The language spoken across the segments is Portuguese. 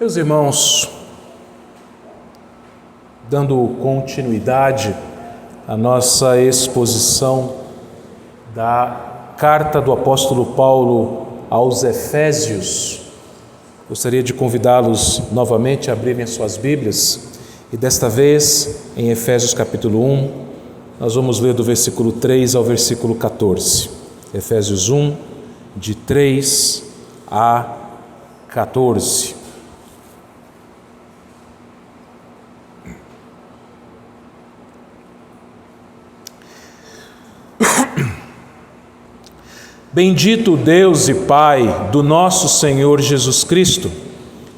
Meus irmãos, dando continuidade à nossa exposição da carta do apóstolo Paulo aos Efésios, gostaria de convidá-los novamente a abrirem suas Bíblias e desta vez em Efésios capítulo 1, nós vamos ler do versículo 3 ao versículo 14. Efésios 1, de 3 a 14. Bendito Deus e Pai do nosso Senhor Jesus Cristo,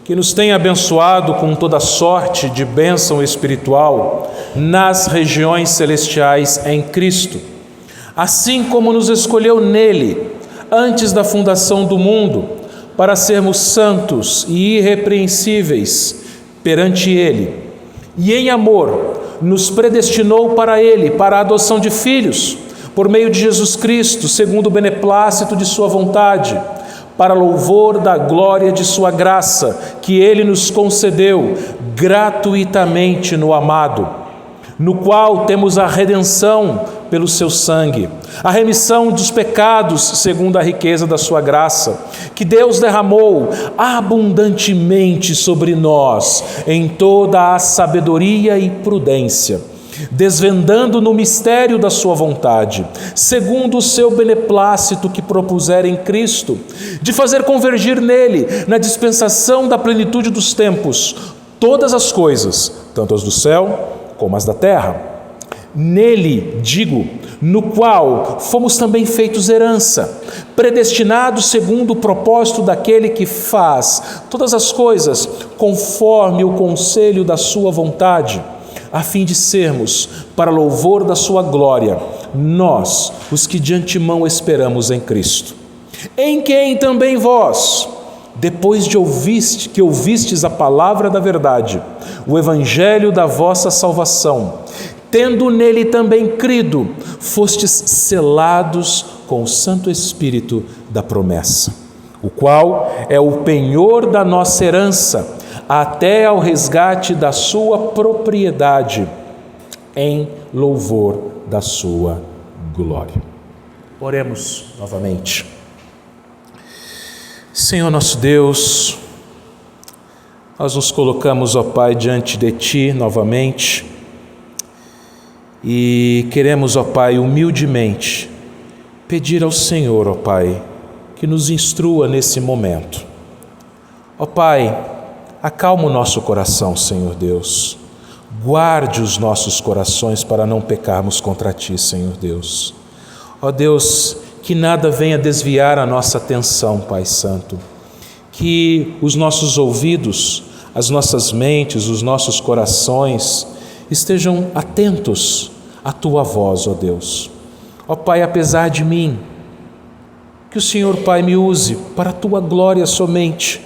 que nos tem abençoado com toda sorte de bênção espiritual nas regiões celestiais em Cristo, assim como nos escolheu nele, antes da fundação do mundo, para sermos santos e irrepreensíveis perante ele, e em amor nos predestinou para ele, para a adoção de filhos, por meio de Jesus Cristo, segundo o beneplácito de sua vontade, para louvor da glória de sua graça, que ele nos concedeu gratuitamente no amado, no qual temos a redenção pelo seu sangue, a remissão dos pecados segundo a riqueza da sua graça, que Deus derramou abundantemente sobre nós em toda a sabedoria e prudência, desvendando no mistério da sua vontade, segundo o seu beneplácito que propusera em Cristo, de fazer convergir nele, na dispensação da plenitude dos tempos, todas as coisas, tanto as do céu como as da terra. Nele, digo, no qual fomos também feitos herança, predestinados segundo o propósito daquele que faz todas as coisas conforme o conselho da sua vontade, a fim de sermos, para louvor da sua glória, nós, os que de antemão esperamos em Cristo, em quem também vós, depois de ouvistes a palavra da verdade, o evangelho da vossa salvação, tendo nele também crido, fostes selados com o Santo Espírito da promessa, o qual é o penhor da nossa herança, até ao resgate da sua propriedade, em louvor da sua glória. Oremos novamente. Senhor nosso Deus, nós nos colocamos, ó Pai, diante de Ti novamente e queremos, ó Pai, humildemente pedir ao Senhor, ó Pai, que nos instrua nesse momento. Ó Pai, acalma o nosso coração, Senhor Deus. Guarde os nossos corações para não pecarmos contra Ti, Senhor Deus. Ó Deus, que nada venha desviar a nossa atenção, Pai Santo. Que os nossos ouvidos, as nossas mentes, os nossos corações estejam atentos à Tua voz, ó Deus. Ó Pai, apesar de mim, que o Senhor, Pai, me use para a Tua glória somente,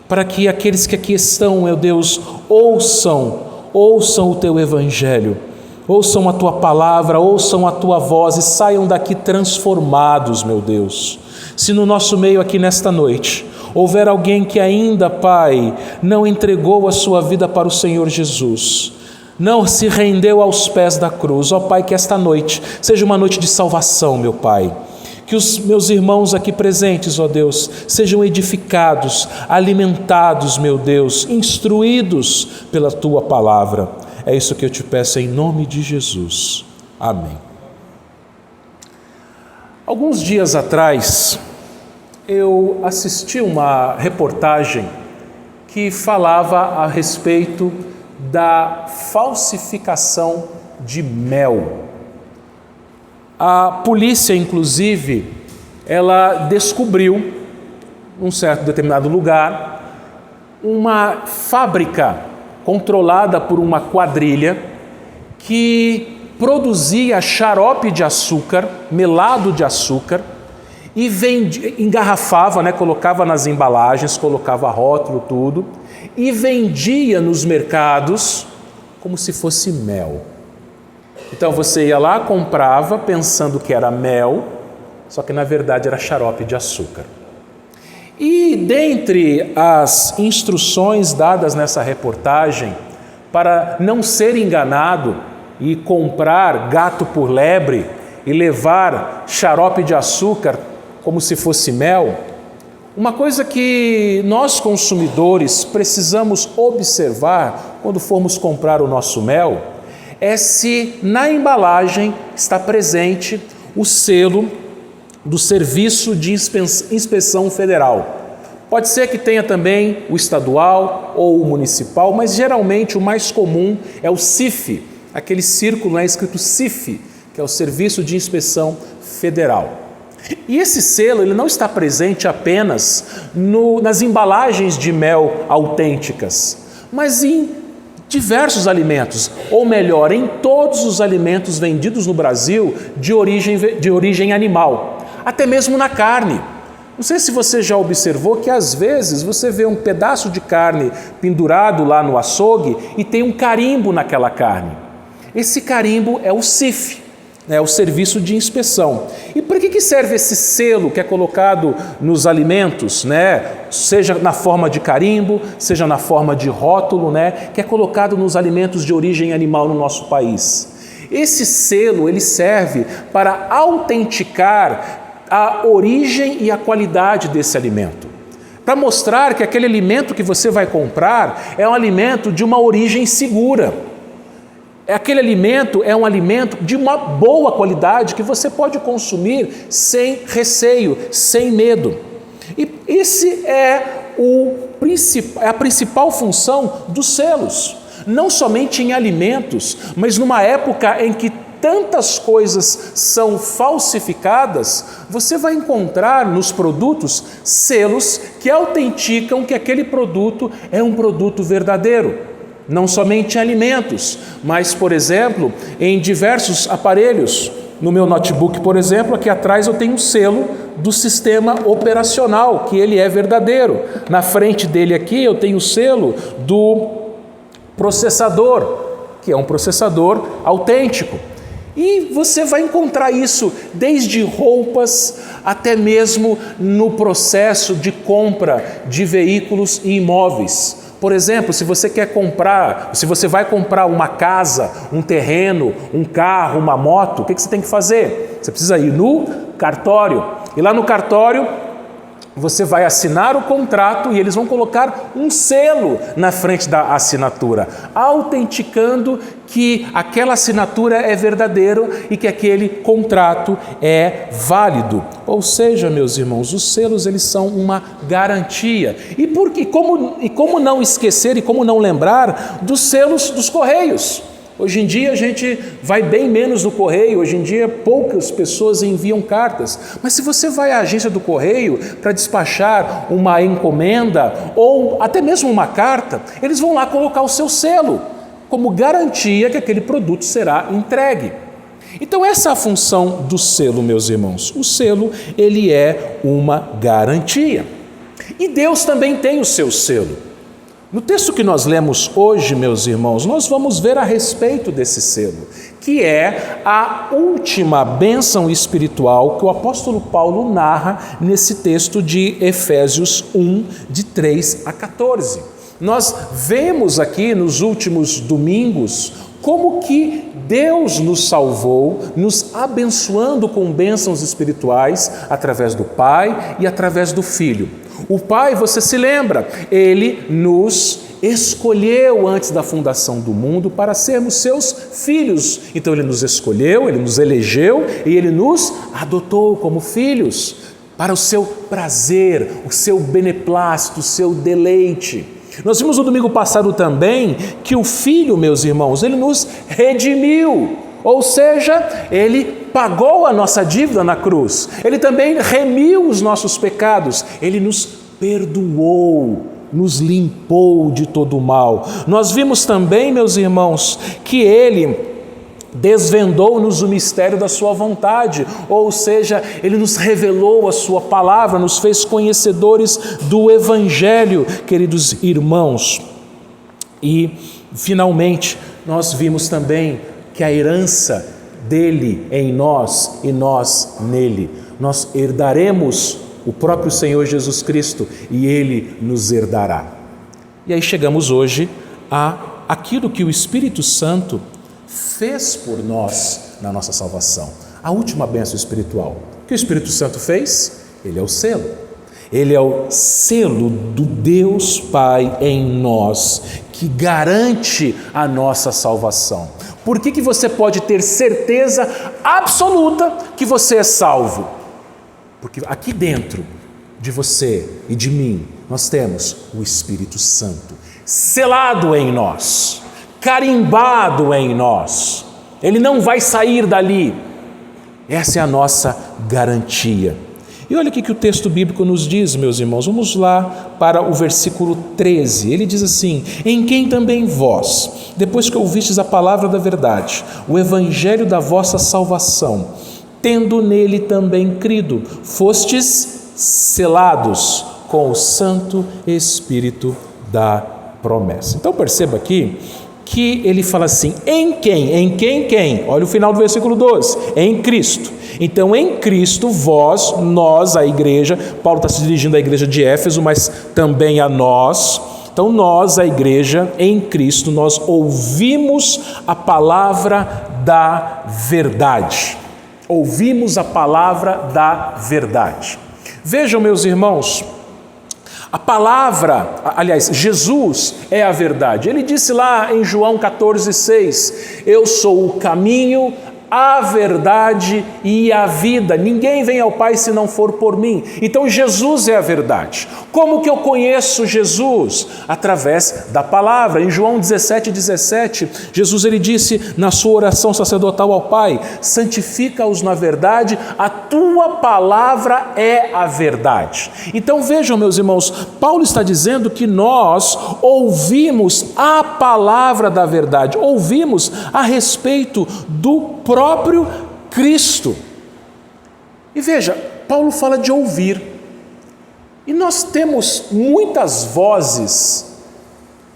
para que aqueles que aqui estão, meu Deus, ouçam o Teu Evangelho, ouçam a Tua palavra, ouçam a Tua voz e saiam daqui transformados, meu Deus. Se no nosso meio aqui nesta noite houver alguém que ainda, Pai, não entregou a sua vida para o Senhor Jesus, não se rendeu aos pés da cruz, ó Pai, que esta noite seja uma noite de salvação, meu Pai. Que os meus irmãos aqui presentes, ó Deus, sejam edificados, alimentados, meu Deus, instruídos pela Tua palavra. É isso que eu te peço em nome de Jesus. Amém. Alguns dias atrás, eu assisti uma reportagem que falava a respeito da falsificação de mel. A polícia, inclusive, ela descobriu, num certo determinado lugar, uma fábrica controlada por uma quadrilha que produzia xarope de açúcar, melado de açúcar, e engarrafava, colocava nas embalagens, colocava rótulo, tudo, e vendia nos mercados como se fosse mel. Então você ia lá, comprava pensando que era mel, só que na verdade era xarope de açúcar. E dentre as instruções dadas nessa reportagem, para não ser enganado e comprar gato por lebre e levar xarope de açúcar como se fosse mel, uma coisa que nós consumidores precisamos observar quando formos comprar o nosso mel é se na embalagem está presente o selo do Serviço de Inspeção Federal. Pode ser que tenha também o estadual ou o municipal, mas geralmente o mais comum é o CIF, aquele círculo escrito CIF, que é o Serviço de Inspeção Federal. E esse selo ele não está presente apenas nas embalagens de mel autênticas, mas em diversos alimentos, ou melhor, em todos os alimentos vendidos no Brasil de origem animal, até mesmo na carne. Não sei se você já observou que às vezes você vê um pedaço de carne pendurado lá no açougue e tem um carimbo naquela carne. Esse carimbo é o CIF, o Serviço de Inspeção. E para que serve esse selo que é colocado nos alimentos, seja na forma de carimbo, seja na forma de rótulo, que é colocado nos alimentos de origem animal no nosso país? Esse selo ele serve para autenticar a origem e a qualidade desse alimento, para mostrar que aquele alimento que você vai comprar é um alimento de uma origem segura. Aquele alimento é um alimento de uma boa qualidade que você pode consumir sem receio, sem medo. E esse é a principal função dos selos, não somente em alimentos, mas numa época em que tantas coisas são falsificadas, você vai encontrar nos produtos selos que autenticam que aquele produto é um produto verdadeiro. Não somente em alimentos, mas, por exemplo, em diversos aparelhos. No meu notebook, por exemplo, aqui atrás eu tenho um selo do sistema operacional, que ele é verdadeiro. Na frente dele aqui eu tenho o selo do processador, que é um processador autêntico. E você vai encontrar isso desde roupas até mesmo no processo de compra de veículos e imóveis. Por exemplo, se você vai comprar uma casa, um terreno, um carro, uma moto, o que você tem que fazer? Você precisa ir no cartório. E lá no cartório você vai assinar o contrato e eles vão colocar um selo na frente da assinatura, autenticando que aquela assinatura é verdadeira e que aquele contrato é válido. Ou seja, meus irmãos, os selos eles são uma garantia. E como não esquecer e como não lembrar dos selos dos correios? Hoje em dia a gente vai bem menos no correio, hoje em dia poucas pessoas enviam cartas. Mas se você vai à agência do correio para despachar uma encomenda ou até mesmo uma carta, eles vão lá colocar o seu selo como garantia que aquele produto será entregue. Então essa é a função do selo, meus irmãos. O selo, ele é uma garantia. E Deus também tem o seu selo. No texto que nós lemos hoje, meus irmãos, nós vamos ver a respeito desse selo, que é a última bênção espiritual que o apóstolo Paulo narra nesse texto de Efésios 1, de 3 a 14. Nós vemos aqui nos últimos domingos como que Deus nos salvou, nos abençoando com bênçãos espirituais através do Pai e através do Filho. O Pai, você se lembra, Ele nos escolheu antes da fundação do mundo para sermos seus filhos. Então Ele nos escolheu, Ele nos elegeu e Ele nos adotou como filhos para o seu prazer, o seu beneplácito, o seu deleite. Nós vimos no domingo passado também que o Filho, meus irmãos, Ele nos redimiu, ou seja, Ele pagou a nossa dívida na cruz, Ele também remiu os nossos pecados, Ele nos perdoou, nos limpou de todo o mal. Nós vimos também, meus irmãos, que Ele desvendou-nos o mistério da sua vontade, ou seja, Ele nos revelou a sua palavra, nos fez conhecedores do Evangelho, queridos irmãos. E, finalmente, nós vimos também que a herança dele em nós e nós nele, nós herdaremos o próprio Senhor Jesus Cristo, e Ele nos herdará. E aí chegamos hoje a aquilo que o Espírito Santo fez por nós na nossa salvação, a última bênção espiritual. O que o Espírito Santo fez? Ele é o selo. Ele é o selo do Deus Pai em nós, que garante a nossa salvação. Por que você pode ter certeza absoluta que você é salvo? Porque aqui dentro de você e de mim, nós temos o Espírito Santo, selado em nós, carimbado em nós. Ele não vai sair dali. Essa é a nossa garantia. E olha o que o texto bíblico nos diz, meus irmãos. Vamos lá para o versículo 13. Ele diz assim: em quem também vós, depois que ouvistes a palavra da verdade, o evangelho da vossa salvação, tendo nele também crido, fostes selados com o Santo Espírito da promessa. Então perceba aqui que ele fala assim, em quem? Em quem? Olha o final do versículo 12, em Cristo. Então em Cristo vós, nós, a igreja, Paulo está se dirigindo à igreja de Éfeso, mas também a nós. Então nós, a igreja, em Cristo, nós ouvimos a palavra da verdade. Ouvimos a palavra da verdade. Vejam, meus irmãos, a palavra, aliás, Jesus é a verdade. Ele disse lá em João 14,6, eu sou o caminho, a verdade e a vida. Ninguém vem ao Pai se não for por mim. Então Jesus é a verdade. Como que eu conheço Jesus? Através da palavra. Em João 17,17, Jesus ele disse na sua oração sacerdotal ao Pai, santifica-os na verdade, a tua palavra é a verdade. Então vejam, meus irmãos, Paulo está dizendo que nós ouvimos a palavra da verdade, ouvimos a respeito do próprio Cristo. E veja, Paulo fala de ouvir. E nós temos muitas vozes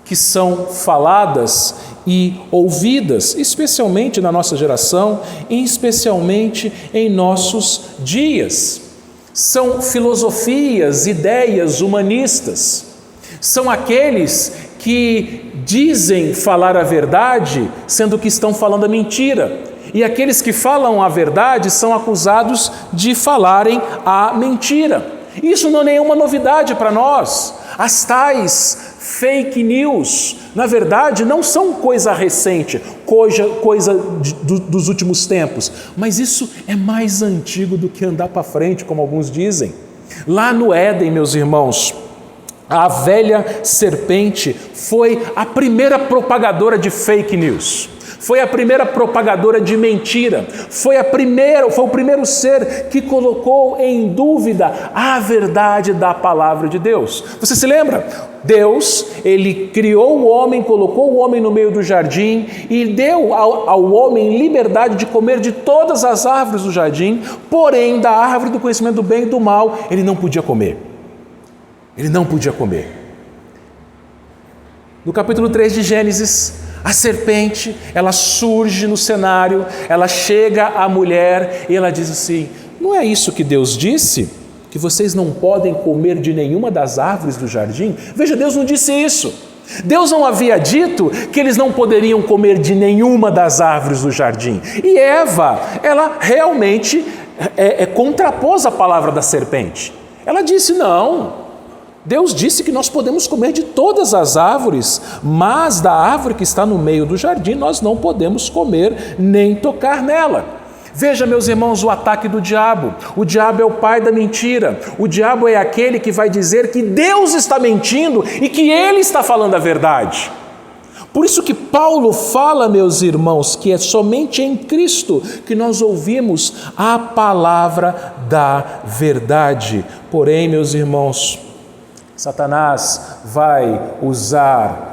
que são faladas e ouvidas, especialmente na nossa geração e especialmente em nossos dias. São filosofias, ideias humanistas. São aqueles que dizem falar a verdade, sendo que estão falando a mentira. E aqueles que falam a verdade são acusados de falarem a mentira. Isso não é nenhuma novidade para nós. As tais fake news, na verdade, não são coisa recente, coisa dos últimos tempos. Mas isso é mais antigo do que andar para frente, como alguns dizem. Lá no Éden, meus irmãos, a velha serpente foi a primeira propagadora de fake news. Foi a primeira propagadora de mentira, foi o primeiro ser que colocou em dúvida a verdade da palavra de Deus. Você se lembra? Deus, ele criou o homem, colocou o homem no meio do jardim e deu ao homem liberdade de comer de todas as árvores do jardim, porém da árvore do conhecimento do bem e do mal, ele não podia comer. Ele não podia comer. No capítulo 3 de Gênesis, a serpente, ela surge no cenário, ela chega à mulher e ela diz assim, não é isso que Deus disse? Que vocês não podem comer de nenhuma das árvores do jardim? Veja, Deus não disse isso. Deus não havia dito que eles não poderiam comer de nenhuma das árvores do jardim. E Eva, ela realmente contrapôs a palavra da serpente. Ela disse, não. Deus disse que nós podemos comer de todas as árvores, mas da árvore que está no meio do jardim nós não podemos comer nem tocar nela. Veja, meus irmãos, o ataque do diabo. O diabo é o pai da mentira. O diabo é aquele que vai dizer que Deus está mentindo e que ele está falando a verdade. Por isso que Paulo fala, meus irmãos, que é somente em Cristo que nós ouvimos a palavra da verdade. Porém, meus irmãos, Satanás vai usar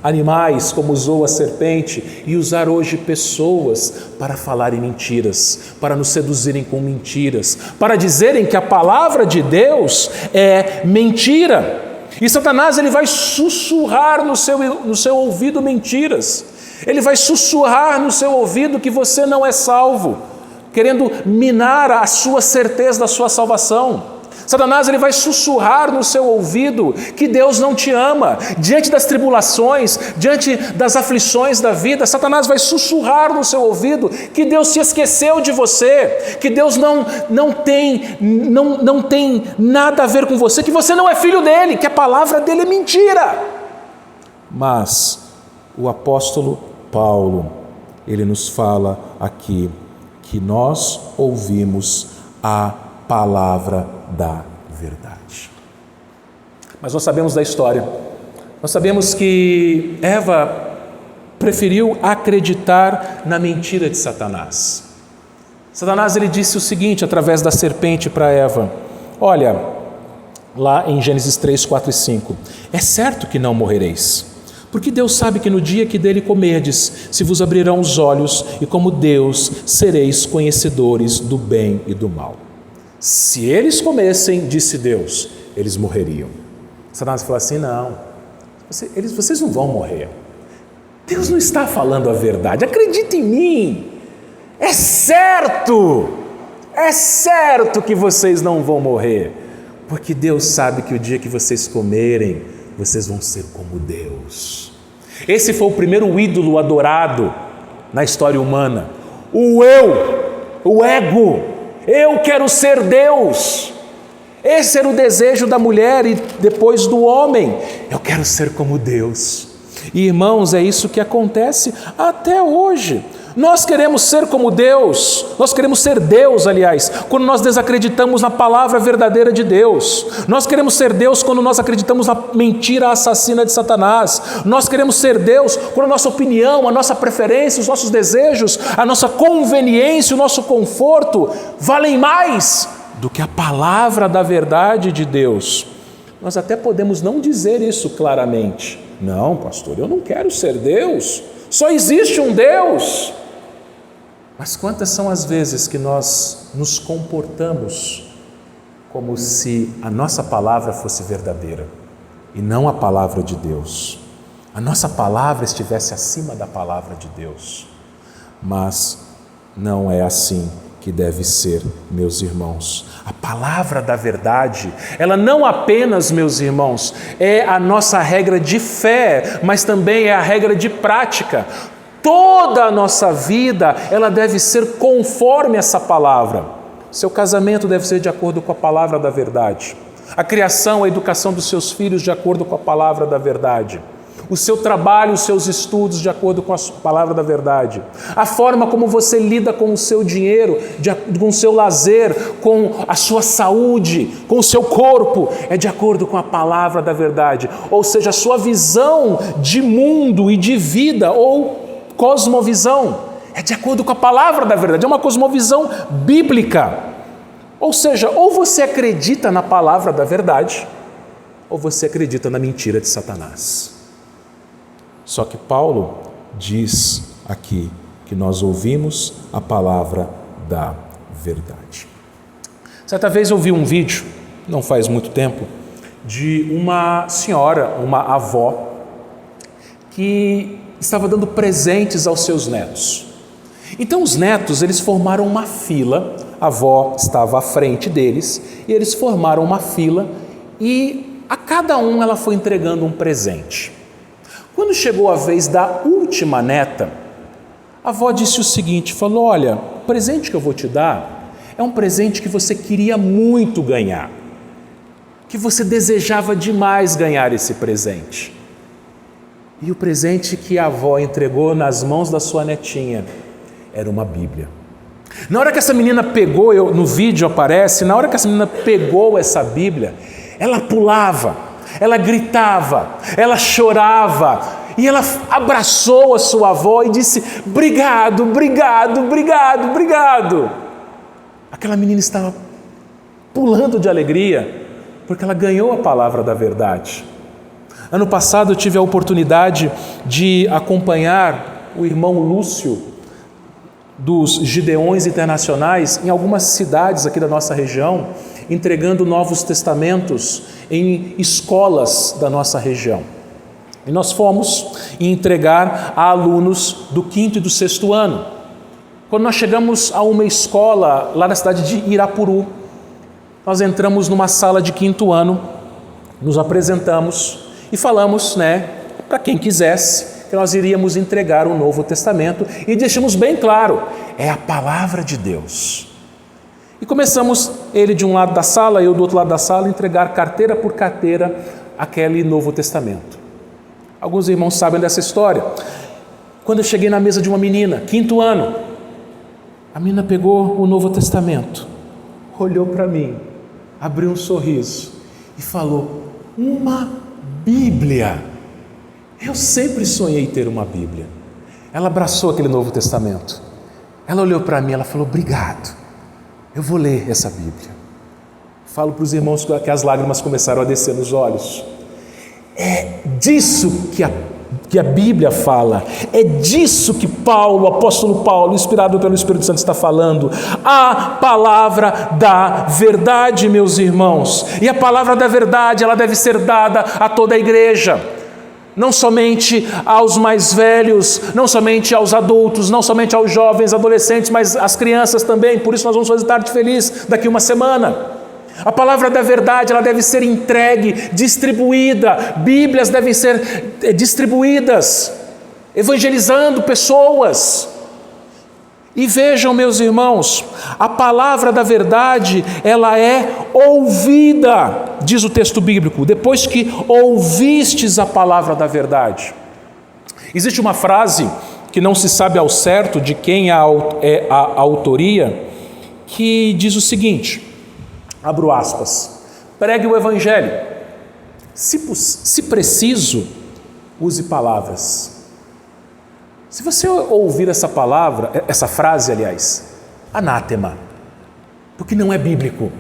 animais como usou a serpente e usar hoje pessoas para falarem mentiras, para nos seduzirem com mentiras, para dizerem que a palavra de Deus é mentira. E Satanás ele vai sussurrar no seu ouvido mentiras. Ele vai sussurrar no seu ouvido que você não é salvo, querendo minar a sua certeza da sua salvação. Satanás ele vai sussurrar no seu ouvido que Deus não te ama. Diante das tribulações, diante das aflições da vida, Satanás vai sussurrar no seu ouvido que Deus se esqueceu de você, que Deus não tem nada a ver com você, que você não é filho dele, que a palavra dele é mentira. Mas o apóstolo Paulo, ele nos fala aqui que nós ouvimos a palavra da verdade. Mas nós sabemos da história. Nós sabemos que Eva preferiu acreditar na mentira de Satanás. Satanás ele disse o seguinte através da serpente para Eva: olha, lá em Gênesis 3, 4 e 5, é certo que não morrereis, porque Deus sabe que no dia que dele comerdes, se vos abrirão os olhos, e como Deus sereis conhecedores do bem e do mal. Se eles comessem, disse Deus, eles morreriam. Satanás falou assim: não, vocês não vão morrer. Deus não está falando a verdade, acredita em mim. É certo que vocês não vão morrer, porque Deus sabe que o dia que vocês comerem, vocês vão ser como Deus. Esse foi o primeiro ídolo adorado na história humana. O eu, o ego. Eu quero ser Deus. Esse era o desejo da mulher e depois do homem. Eu quero ser como Deus. E irmãos, é isso que acontece até hoje. Nós queremos ser como Deus, nós queremos ser Deus, aliás, quando nós desacreditamos na palavra verdadeira de Deus. Nós queremos ser Deus quando nós acreditamos na mentira assassina de Satanás. Nós queremos ser Deus quando a nossa opinião, a nossa preferência, os nossos desejos, a nossa conveniência, o nosso conforto valem mais do que a palavra da verdade de Deus. Nós até podemos não dizer isso claramente. Não, pastor, eu não quero ser Deus. Só existe um Deus. Mas quantas são as vezes que nós nos comportamos como se a nossa palavra fosse verdadeira e não a palavra de Deus? A nossa palavra estivesse acima da palavra de Deus. Mas não é assim que deve ser, meus irmãos. A palavra da verdade, ela não apenas, meus irmãos, é a nossa regra de fé, mas também é a regra de prática. Toda a nossa vida, ela deve ser conforme essa palavra. Seu casamento deve ser de acordo com a palavra da verdade. A criação, a educação dos seus filhos de acordo com a palavra da verdade. O seu trabalho, os seus estudos de acordo com a palavra da verdade. A forma como você lida com o seu dinheiro, com o seu lazer, com a sua saúde, com o seu corpo, é de acordo com a palavra da verdade. Ou seja, a sua visão de mundo e de vida ou cosmovisão é de acordo com a palavra da verdade, é uma cosmovisão bíblica. Ou seja, ou você acredita na palavra da verdade, ou você acredita na mentira de Satanás. Só que Paulo diz aqui que nós ouvimos a palavra da verdade. Certa vez eu vi um vídeo, não faz muito tempo, de uma senhora, uma avó, que estava dando presentes aos seus netos. Então os netos, eles formaram uma fila, a avó estava à frente deles, e eles formaram uma fila e a cada um ela foi entregando um presente. Quando chegou a vez da última neta, a avó disse o seguinte, falou: olha, o presente que eu vou te dar é um presente que você queria muito ganhar, que você desejava demais ganhar esse presente. E o presente que a avó entregou nas mãos da sua netinha era uma Bíblia. Na hora que essa menina pegou, no vídeo aparece, na hora que essa menina pegou essa Bíblia, ela pulava, ela gritava, ela chorava e ela abraçou a sua avó e disse: obrigado, obrigado, obrigado, obrigado. Aquela menina estava pulando de alegria porque ela ganhou a palavra da verdade. Ano passado eu tive a oportunidade de acompanhar o irmão Lúcio dos Gideões Internacionais em algumas cidades aqui da nossa região, entregando Novos Testamentos em escolas da nossa região. E nós fomos entregar a alunos do 5º e do 6º ano. Quando nós chegamos a uma escola lá na cidade de Irapuru, nós entramos numa sala de 5º ano, nos apresentamos e falamos, para quem quisesse, que nós iríamos entregar o Novo Testamento e deixamos bem claro, é a palavra de Deus. E começamos, ele de um lado da sala, eu do outro lado da sala, a entregar carteira por carteira aquele Novo Testamento. Alguns irmãos sabem dessa história. Quando eu cheguei na mesa de uma menina, 5º ano, a menina pegou o Novo Testamento, olhou para mim, abriu um sorriso e falou, uma Bíblia. Eu sempre sonhei ter uma Bíblia. Ela abraçou aquele Novo Testamento. Ela olhou para mim, ela falou, obrigado, eu vou ler essa Bíblia. Falo para os irmãos que as lágrimas começaram a descer nos olhos. É disso que a Bíblia fala, é disso que Paulo, o apóstolo Paulo, inspirado pelo Espírito Santo, está falando. A palavra da verdade, meus irmãos. E a palavra da verdade, ela deve ser dada a toda a igreja. Não somente aos mais velhos, não somente aos adultos, não somente aos jovens, adolescentes, mas às crianças também. Por isso nós vamos fazer Tarde Feliz daqui uma semana. A palavra da verdade, ela deve ser entregue, distribuída. Bíblias devem ser distribuídas, evangelizando pessoas. E vejam, meus irmãos, a palavra da verdade, ela é ouvida, diz o texto bíblico, depois que ouvistes a palavra da verdade. Existe uma frase que não se sabe ao certo de quem é a autoria, que diz o seguinte, abro aspas, pregue o evangelho, se preciso, use palavras. Se você ouvir essa palavra, essa frase, aliás, anátema, porque não é bíblico.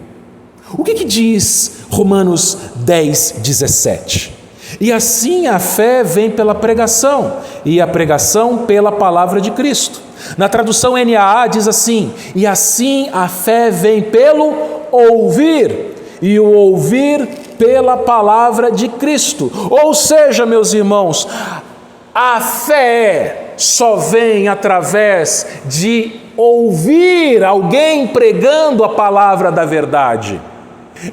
O que diz Romanos 10, 17? E assim a fé vem pela pregação, e a pregação pela palavra de Cristo. Na tradução NAA diz assim, e assim a fé vem pelo ouvir, e o ouvir pela palavra de Cristo. Ou seja, meus irmãos, a fé só vem através de ouvir alguém pregando a palavra da verdade.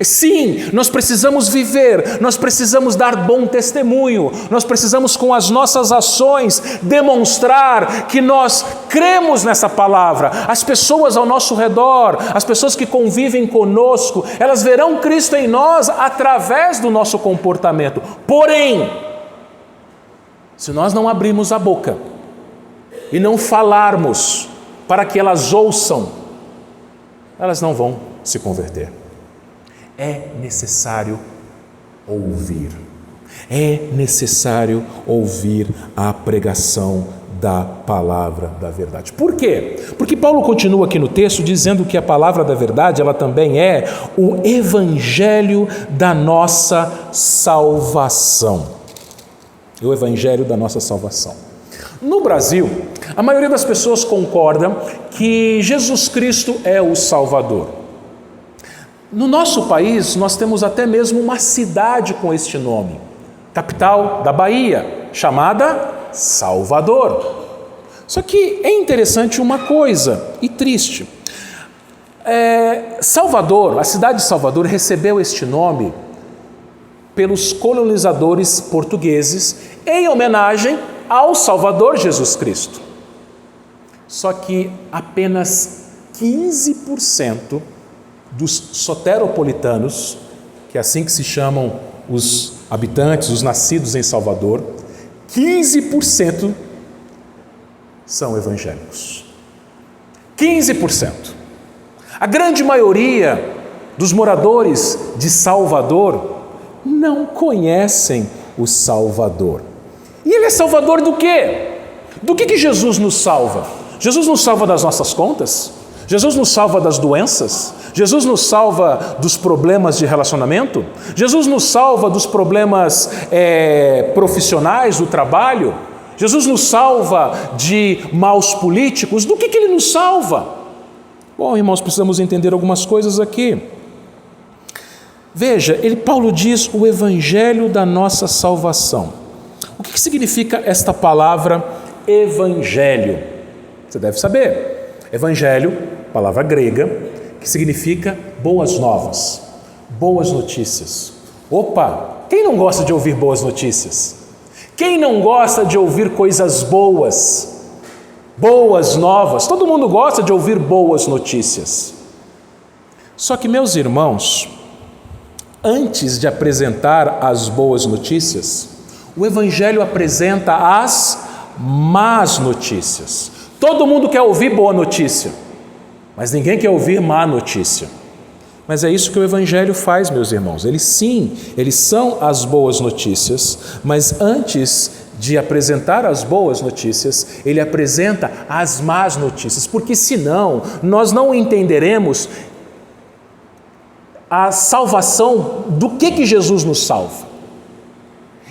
Sim, nós precisamos viver, nós precisamos dar bom testemunho, nós precisamos com as nossas ações demonstrar que nós cremos nessa palavra. As pessoas ao nosso redor, as pessoas que convivem conosco, elas verão Cristo em nós através do nosso comportamento. Porém, se nós não abrirmos a boca e não falarmos para que elas ouçam, elas não vão se converter. É necessário ouvir. É necessário ouvir a pregação da palavra da verdade. Por quê? Porque Paulo continua aqui no texto dizendo que a palavra da verdade, ela também é o evangelho da nossa salvação. O evangelho da nossa salvação. No Brasil, a maioria das pessoas concorda que Jesus Cristo é o Salvador. No nosso país, nós temos até mesmo uma cidade com este nome, capital da Bahia, chamada Salvador. Só que é interessante uma coisa, e triste. Salvador, a cidade de Salvador recebeu este nome pelos colonizadores portugueses em homenagem ao Salvador Jesus Cristo. Só que apenas 15% dos soteropolitanos, que é assim que se chamam os habitantes, os nascidos em Salvador, 15% são evangélicos. 15%. A grande maioria dos moradores de Salvador não conhecem o Salvador. E ele é salvador do quê? Do que Jesus nos salva? Jesus nos salva das nossas contas? Jesus nos salva das doenças? Jesus nos salva dos problemas de relacionamento? Jesus nos salva dos problemas profissionais, do trabalho? Jesus nos salva de maus políticos? Do que Ele nos salva? Bom, irmãos, precisamos entender algumas coisas aqui. Veja, Paulo diz o evangelho da nossa salvação. O que significa esta palavra evangelho? Você deve saber. Evangelho, palavra grega, que significa boas novas, boas notícias. Opa, quem não gosta de ouvir boas notícias? Quem não gosta de ouvir coisas boas, boas novas? Todo mundo gosta de ouvir boas notícias. Só que, meus irmãos, antes de apresentar as boas notícias, o Evangelho apresenta as más notícias. Todo mundo quer ouvir boa notícia, mas ninguém quer ouvir má notícia. Mas é isso que o Evangelho faz, meus irmãos. Eles são as boas notícias, mas antes de apresentar as boas notícias, ele apresenta as más notícias, porque senão nós não entenderemos a salvação do que Jesus nos salva.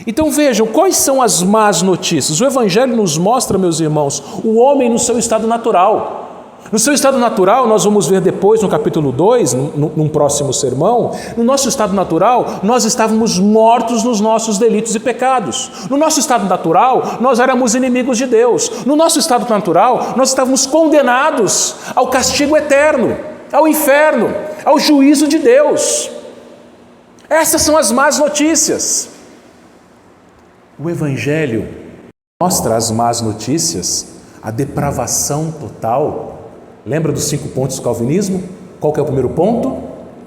Então vejam, quais são as más notícias? O Evangelho nos mostra, meus irmãos, o homem no seu estado natural. No seu estado natural, nós vamos ver depois no capítulo 2, num próximo sermão, no nosso estado natural, nós estávamos mortos nos nossos delitos e pecados. No nosso estado natural, nós éramos inimigos de Deus. No nosso estado natural, nós estávamos condenados ao castigo eterno, ao inferno, ao juízo de Deus. Essas são as más notícias. O Evangelho mostra as más notícias, a depravação total. Lembra dos 5 pontos do calvinismo? Qual que é o primeiro ponto?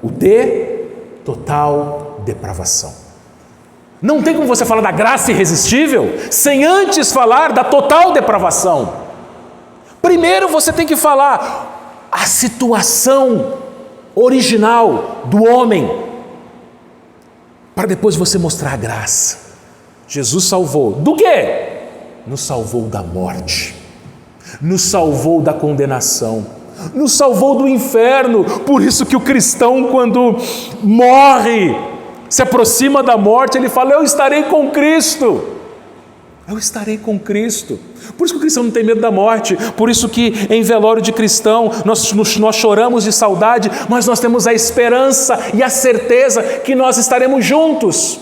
O de total depravação. Não tem como você falar da graça irresistível sem antes falar da total depravação. Primeiro você tem que falar a situação original do homem, para depois você mostrar a graça. Jesus salvou do quê? Nos salvou da morte, nos salvou da condenação, nos salvou do inferno. Por isso que o cristão, quando morre, se aproxima da morte, ele fala: eu estarei com Cristo. Eu estarei com Cristo. Por isso que o cristão não tem medo da morte. Por isso que em velório de cristão nós choramos de saudade, mas nós temos a esperança e a certeza que nós estaremos juntos.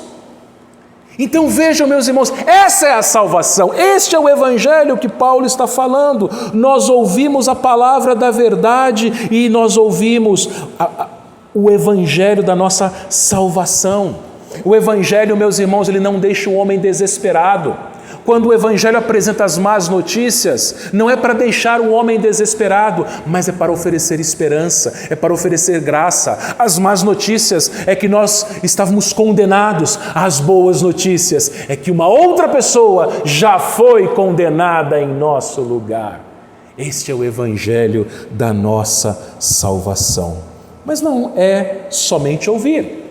Então vejam, meus irmãos, essa é a salvação, este é o Evangelho que Paulo está falando. Nós ouvimos a palavra da verdade e nós ouvimos o Evangelho da nossa salvação. O Evangelho, meus irmãos, ele não deixa o homem desesperado. Quando o Evangelho apresenta as más notícias, não é para deixar o homem desesperado, mas é para oferecer esperança, é para oferecer graça. As más notícias é que nós estávamos condenados, as boas notícias é que uma outra pessoa já foi condenada em nosso lugar. Este é o Evangelho da nossa salvação. Mas não é somente ouvir,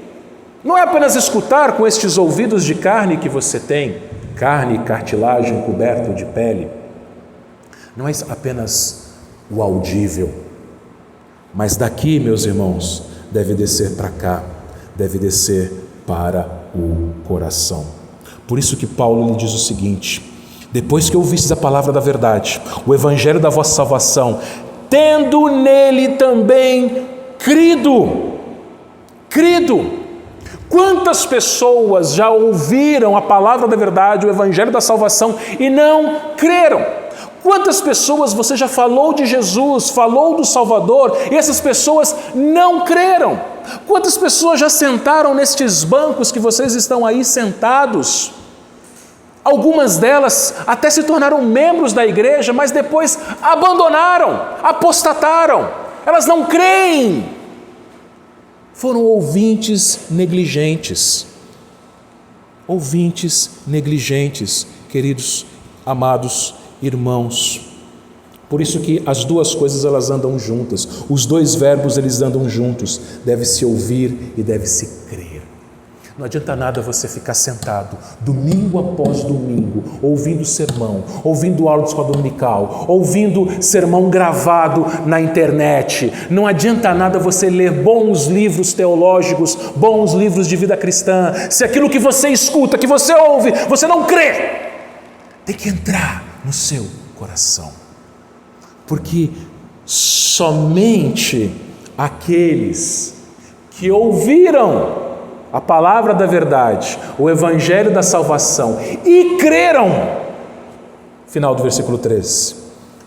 não é apenas escutar com estes ouvidos de carne que você tem, carne e cartilagem coberto de pele. Não é apenas o audível, mas daqui, meus irmãos, deve descer para cá, deve descer para o coração. Por isso que Paulo lhe diz o seguinte: depois que ouvistes a palavra da verdade, o evangelho da vossa salvação, tendo nele também crido. Quantas pessoas já ouviram a palavra da verdade, o evangelho da salvação e não creram? Quantas pessoas você já falou de Jesus, falou do Salvador e essas pessoas não creram? Quantas pessoas já sentaram nestes bancos que vocês estão aí sentados? Algumas delas até se tornaram membros da igreja, mas depois abandonaram, apostataram, elas não creem. Foram ouvintes negligentes, queridos, amados irmãos. Por isso que as duas coisas elas andam juntas, os dois verbos eles andam juntos, deve-se ouvir e deve-se crer. Não adianta nada você ficar sentado, domingo após domingo, ouvindo sermão, ouvindo aula de escola dominical, ouvindo sermão gravado na internet. Não adianta nada você ler bons livros teológicos, bons livros de vida cristã, se aquilo que você escuta, que você ouve, você não crê. Tem que entrar no seu coração. Porque somente aqueles que ouviram a palavra da verdade, o evangelho da salvação e creram, final do versículo 13,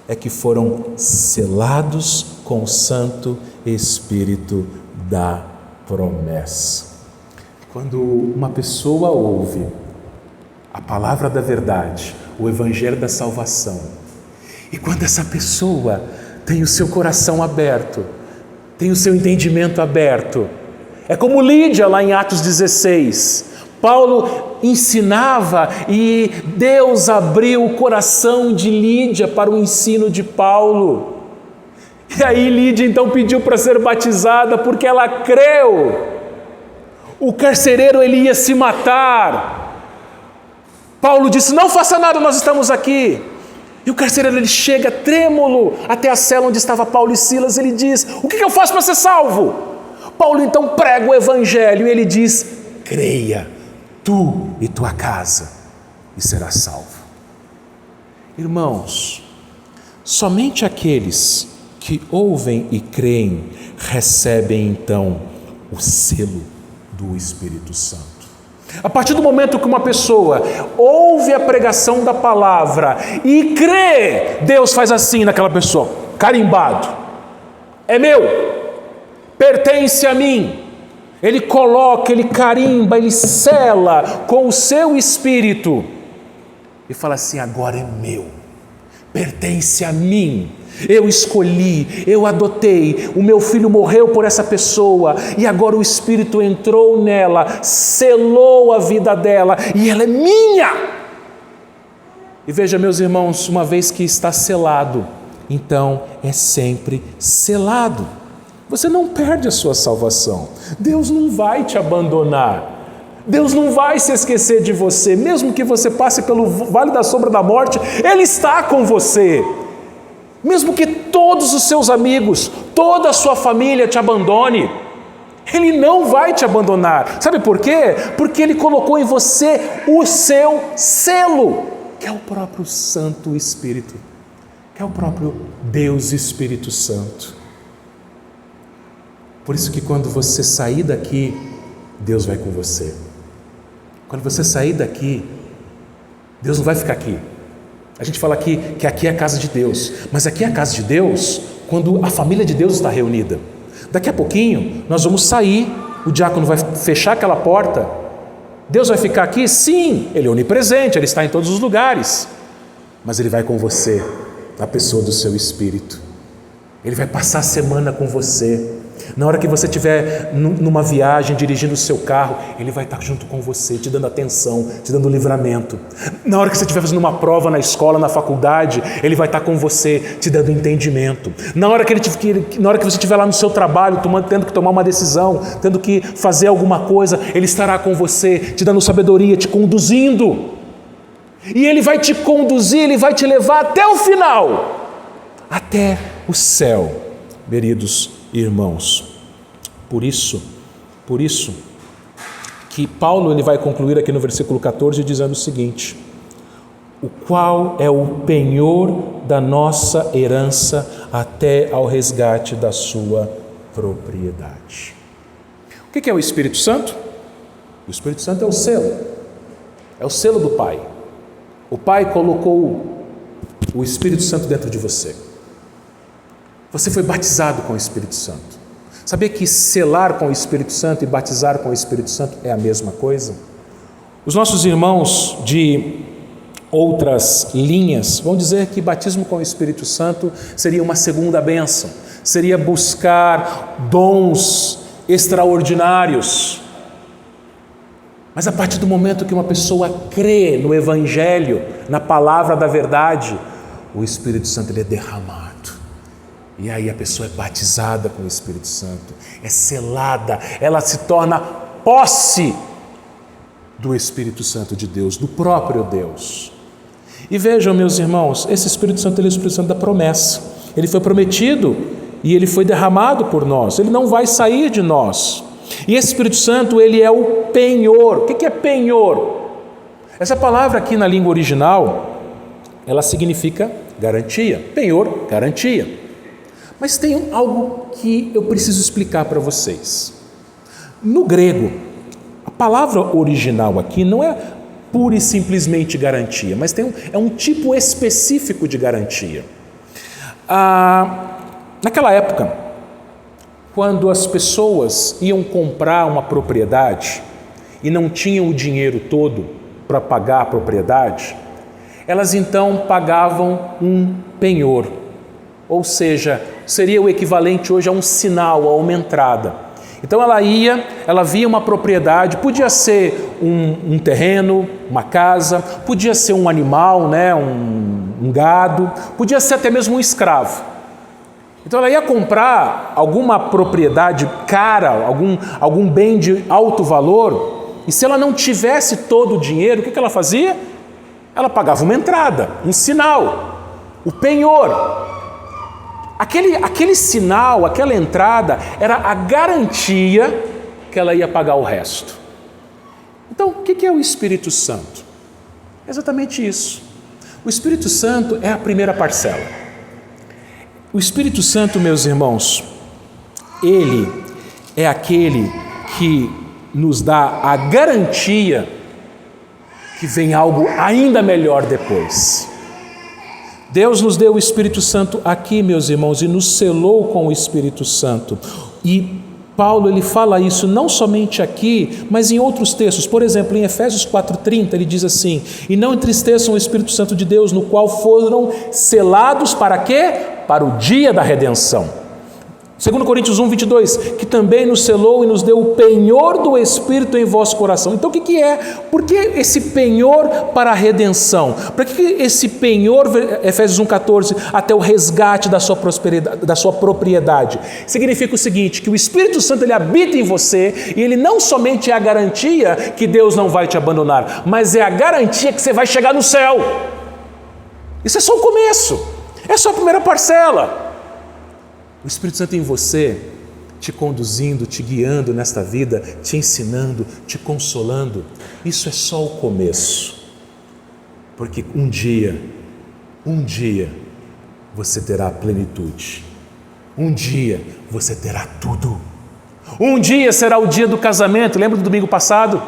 é que foram selados com o Santo Espírito da promessa. Quando uma pessoa ouve a palavra da verdade, o evangelho da salvação, e quando essa pessoa tem o seu coração aberto, tem o seu entendimento aberto, é como Lídia lá em Atos 16, Paulo ensinava e Deus abriu o coração de Lídia para o ensino de Paulo. E aí Lídia então pediu para ser batizada porque ela creu. O carcereiro ele ia se matar. Paulo disse: não faça nada, nós estamos aqui. E o carcereiro ele chega trêmulo até a cela onde estava Paulo e Silas. Ele diz: o que eu faço para ser salvo? Paulo então prega o evangelho e ele diz: creia, tu e tua casa, e serás salvo. Irmãos, somente aqueles que ouvem e creem recebem então o selo do Espírito Santo. A partir do momento que uma pessoa ouve a pregação da palavra e crê, Deus faz assim naquela pessoa, carimbado, é meu, pertence a mim. Ele coloca, ele carimba, ele sela com o seu espírito e fala assim: agora é meu, pertence a mim, eu escolhi, eu adotei, o meu filho morreu por essa pessoa e agora o Espírito entrou nela, selou a vida dela e ela é minha. E veja, meus irmãos, uma vez que está selado, então é sempre selado. Você não perde a sua salvação. Deus não vai te abandonar. Deus não vai se esquecer de você. Mesmo que você passe pelo vale da sombra da morte, Ele está com você. Mesmo que todos os seus amigos, toda a sua família te abandone, Ele não vai te abandonar. Sabe por quê? Porque Ele colocou em você o seu selo, que é o próprio Santo Espírito, que é o próprio Deus Espírito Santo. Por isso que quando você sair daqui, Deus vai com você. Quando você sair daqui, Deus não vai ficar aqui. A gente fala aqui que aqui é a casa de Deus, mas aqui é a casa de Deus quando a família de Deus está reunida. Daqui a pouquinho nós vamos sair, o diácono vai fechar aquela porta. Deus vai ficar aqui? Sim, Ele é onipresente, Ele está em todos os lugares, mas Ele vai com você, na pessoa do seu Espírito. Ele vai passar a semana com você. Na hora que você estiver numa viagem, dirigindo o seu carro, Ele vai estar junto com você, te dando atenção, te dando livramento. Na hora que você estiver fazendo uma prova na escola, na faculdade, Ele vai estar com você, te dando entendimento. Na hora que você estiver lá no seu trabalho, tendo que tomar uma decisão, tendo que fazer alguma coisa, Ele estará com você, te dando sabedoria, te conduzindo. E Ele vai te conduzir, Ele vai te levar até o final, até o céu, queridos irmãos. Por isso que Paulo ele vai concluir aqui no versículo 14 dizendo o seguinte: o qual é o penhor da nossa herança até ao resgate da sua propriedade. O que é o Espírito Santo? O Espírito Santo é o selo do Pai. O Pai colocou o Espírito Santo dentro de você. Você foi batizado com o Espírito Santo. Sabia que selar com o Espírito Santo e batizar com o Espírito Santo é a mesma coisa? Os nossos irmãos de outras linhas vão dizer que batismo com o Espírito Santo seria uma segunda bênção, seria buscar dons extraordinários. Mas a partir do momento que uma pessoa crê no Evangelho, na palavra da verdade, o Espírito Santo ele é derramado. E aí a pessoa é batizada com o Espírito Santo, é selada, ela se torna posse do Espírito Santo de Deus, do próprio Deus. E vejam, meus irmãos, esse Espírito Santo ele é o Espírito Santo da promessa. Ele foi prometido e ele foi derramado por nós, ele não vai sair de nós. E esse Espírito Santo ele é o penhor. O que é penhor? Essa palavra aqui na língua original, ela significa garantia. Penhor, garantia. Mas tem algo que eu preciso explicar para vocês. No grego, a palavra original aqui não é pura e simplesmente garantia, mas é um tipo específico de garantia. Naquela época, quando as pessoas iam comprar uma propriedade e não tinham o dinheiro todo para pagar a propriedade, elas então pagavam um penhor, ou seja, seria o equivalente hoje a um sinal, a uma entrada. Então ela via uma propriedade, podia ser um terreno, uma casa, podia ser um animal, né, um gado, podia ser até mesmo um escravo. Então ela ia comprar alguma propriedade cara, algum bem de alto valor, e se ela não tivesse todo o dinheiro, o que ela fazia? Ela pagava uma entrada, um sinal, o penhor. Aquele sinal, aquela entrada, era a garantia que ela ia pagar o resto. Então, o que é o Espírito Santo? É exatamente isso. O Espírito Santo é a primeira parcela. O Espírito Santo, meus irmãos, ele é aquele que nos dá a garantia que vem algo ainda melhor depois. Deus nos deu o Espírito Santo aqui, meus irmãos, e nos selou com o Espírito Santo. E Paulo, ele fala isso não somente aqui, mas em outros textos. Por exemplo, em Efésios 4:30, ele diz assim: e não entristeçam o Espírito Santo de Deus, no qual foram selados para quê? Para o dia da redenção. 2 Coríntios 1:22, que também nos selou e nos deu o penhor do Espírito em vosso coração. Então o que é? Por que esse penhor para a redenção? Para que esse penhor, Efésios 1:14, até o resgate da sua prosperidade, da sua propriedade? Significa o seguinte, que o Espírito Santo ele habita em você e ele não somente é a garantia que Deus não vai te abandonar, mas é a garantia que você vai chegar no céu. Isso é só o começo, é só a primeira parcela. O Espírito Santo em você, te conduzindo, te guiando nesta vida, te ensinando, te consolando, isso é só o começo. Porque um dia, você terá a plenitude. Um dia, você terá tudo. Um dia será o dia do casamento. Lembra do domingo passado?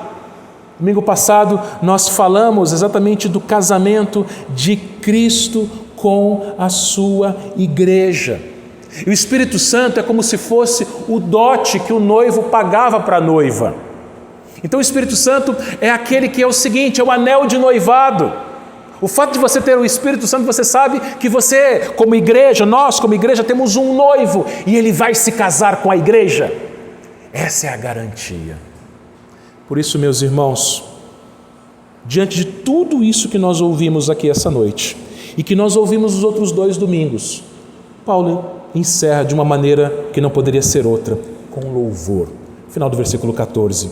Domingo passado nós falamos exatamente do casamento de Cristo com a sua igreja. E o Espírito Santo é como se fosse o dote que o noivo pagava para a noiva. Então o Espírito Santo é aquele que é o seguinte, é o anel de noivado. O fato de você ter o Espírito Santo, você sabe que você, como igreja, nós como igreja temos um noivo e ele vai se casar com a igreja. Essa é a garantia. Por isso, meus irmãos, diante de tudo isso que nós ouvimos aqui essa noite e que nós ouvimos os outros 2 domingos, Paulo encerra de uma maneira que não poderia ser outra, com louvor. Final do versículo 14.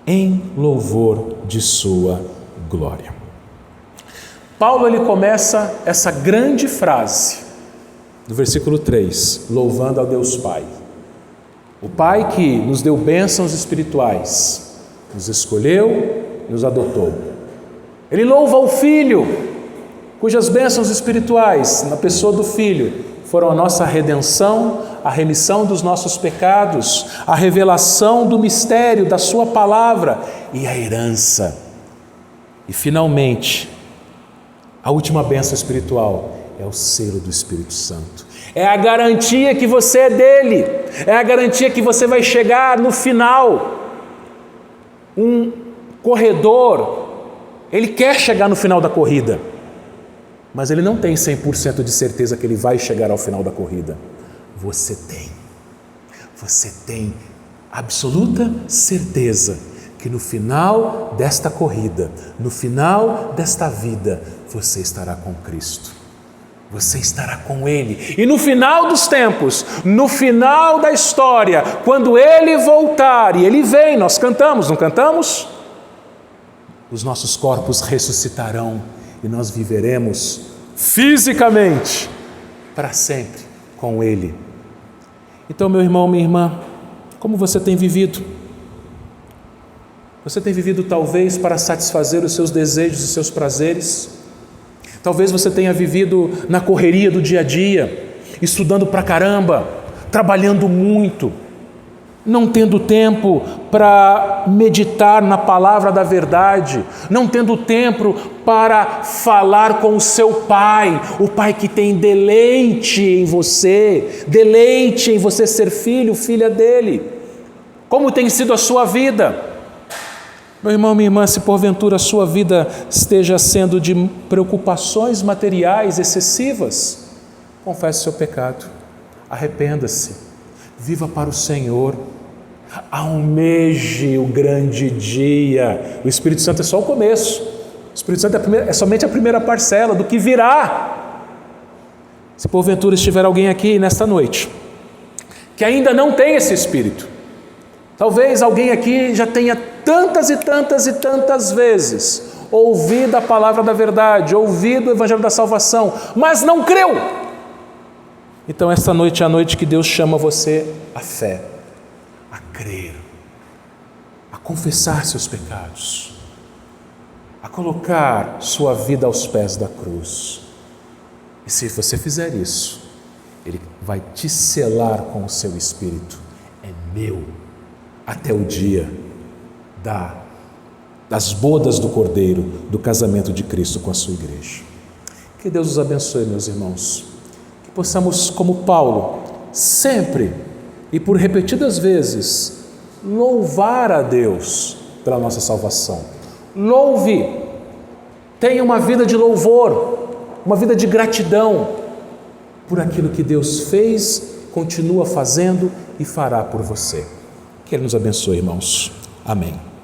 Em louvor de sua glória. Paulo ele começa essa grande frase do versículo 3, louvando ao Deus Pai. O Pai que nos deu bênçãos espirituais, nos escolheu, nos adotou. Ele louva o Filho, cujas bênçãos espirituais, na pessoa do Filho, foram a nossa redenção, a remissão dos nossos pecados, a revelação do mistério da sua palavra e a herança. E finalmente, a última bênção espiritual é o selo do Espírito Santo. É a garantia que você é dele, é a garantia que você vai chegar no final. Um corredor, ele quer chegar no final da corrida, mas ele não tem 100% de certeza que ele vai chegar ao final da corrida. Você tem absoluta certeza que no final desta corrida, no final desta vida, você estará com Cristo. Você estará com Ele. E no final dos tempos, no final da história, quando Ele voltar, e Ele vem, nós cantamos, não cantamos? Os nossos corpos ressuscitarão e nós viveremos fisicamente para sempre com Ele. Então, meu irmão, minha irmã, como você tem vivido? Você tem vivido talvez para satisfazer os seus desejos e seus prazeres? Talvez você tenha vivido na correria do dia a dia, estudando pra caramba, trabalhando muito. não tendo tempo para meditar na palavra da verdade, não tendo tempo para falar com o seu pai, o pai que tem deleite em você ser filho, filha dele. Como tem sido a sua vida? Meu irmão, minha irmã, se porventura a sua vida esteja sendo de preocupações materiais excessivas, confesse o seu pecado, arrependa-se, viva para o Senhor, almeje o grande dia. O Espírito Santo é só o começo, o Espírito Santo é somente a primeira parcela do que virá. Se porventura estiver alguém aqui nesta noite que ainda não tem esse Espírito, talvez alguém aqui já tenha tantas e tantas e tantas vezes ouvido a palavra da verdade, ouvido o Evangelho da salvação, mas não creu. Então esta noite é a noite que Deus chama você à fé, a crer, a confessar seus pecados, a colocar sua vida aos pés da cruz. E se você fizer isso, Ele vai te selar com o seu Espírito. É meu, até o dia das bodas do Cordeiro, do casamento de Cristo com a sua igreja. Que Deus os abençoe, meus irmãos. Que possamos, como Paulo, sempre e por repetidas vezes, louvar a Deus pela nossa salvação. Louve, tenha uma vida de louvor, uma vida de gratidão por aquilo que Deus fez, continua fazendo e fará por você. Que Ele nos abençoe, irmãos. Amém.